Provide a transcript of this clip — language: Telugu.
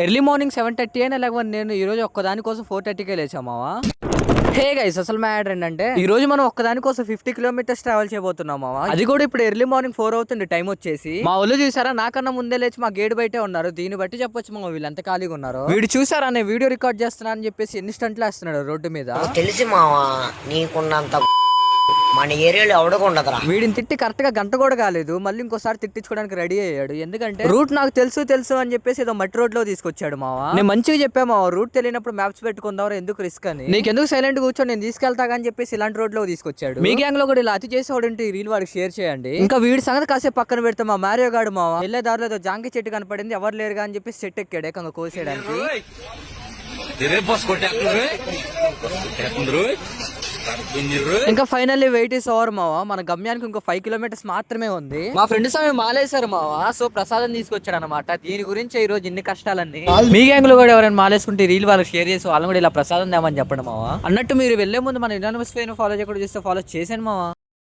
ఎర్లీ మార్నింగ్ 7:30 అయినా లేకపోతే నేను ఈ రోజు ఒక్కదాని కోసం 4:30కే లేచా మావా. హే గైస్, అసలు మ్యాటర్ ఏంటంటే ఈ రోజు మనం ఒక్కదాని కోసం 50 కిలోమీటర్స్ ట్రావెల్ చేయబోతున్నాం మావా. అది కూడా ఇప్పుడు ఎర్లీ మార్నింగ్ 4 అవుతుంది టైం వచ్చేసి. మా ఊళ్ళు చూసారా, నాకన్నా ముందే లేచి మా గేట్ బయటే ఉన్నారు. దీన్ని బట్టి చెప్పొచ్చు మా వీళ్ళు ఎంత ఖాళీగా ఉన్నారు. వీడు చూసారా, నేను వీడియో రికార్డ్ చేస్తున్నా అని చెప్పేసి ఎన్ని స్టంట్లు వేస్తున్నాడు రోడ్డు మీద. తెలిసి మావా నీకున్నంత మన ఏరియాలో ఎవడకుండదురా. వీడిని తిట్టి కరెక్ట్ గా గంట కూడా కాలేదు, మళ్ళీ ఇంకోసారి తిట్టించుకోవడానికి రెడీ అయ్యాడు. ఎందుకంటే రూట్ నాకు తెలుసు అని చెప్పేసి ఏదో మట్టి రోడ్ లో తీసుకొచ్చాడు మావా. నేను మంచిగా చెప్పా మావా, రూట్ తెలియనప్పుడు మ్యాప్స్ పెట్టుకుందాం, ఎందుకు రిస్క్ అని. నీకెందుకు సైలెంట్ కూర్చొని నేను తీసుకెళ్తా అని చెప్పేసి ఇలాంటి రోడ్ లో తీసుకొచ్చాడు. మీ గ్యాంగ్ లో కూడా ఇలా అతి చేసేవాడు ఈ రీల్ వాడికి షేర్ చేయండి. ఇంకా వీడి సంగతి కాసేపు పక్కన పెడితే మా మారియో గాడు మావా వెళ్ళే దారిలో ఏదో జాంకి చెట్టు కనపడింది, ఎవరు లేరుగా అని చెప్పేసి చెట్టు ఎక్కాడు ఏకంగా కోసేయడానికి. ఇంకా ఫైనల్లీ వెయిట్ ఇస్ ఓవర్ మావా. మన గమ్యానికి ఇంకో 5 కిలోమీటర్స్ మాత్రమే ఉంది. మా ఫ్రెండ్స్ ఆమె మాలేశారు మావా, సో ప్రసాదం తీసుకొచ్చాడు అనమాట. దీని గురించి ఈ రోజు ఇన్ని కష్టాలన్నీ. మీ గ్యాంగ్ లో కూడా ఎవరైనా మాలేసుకుంటే రీల్ వాళ్ళకి షేర్ చేసి వాళ్ళని కూడా ఇలా ప్రసాదం తేమని చెప్పండి మావా. అన్నట్టు మీరు వెళ్లే ముందు మన యూనివర్సిటీ ఫాలో చేయకుండా చూస్తే ఫాలో చేసాను మావా.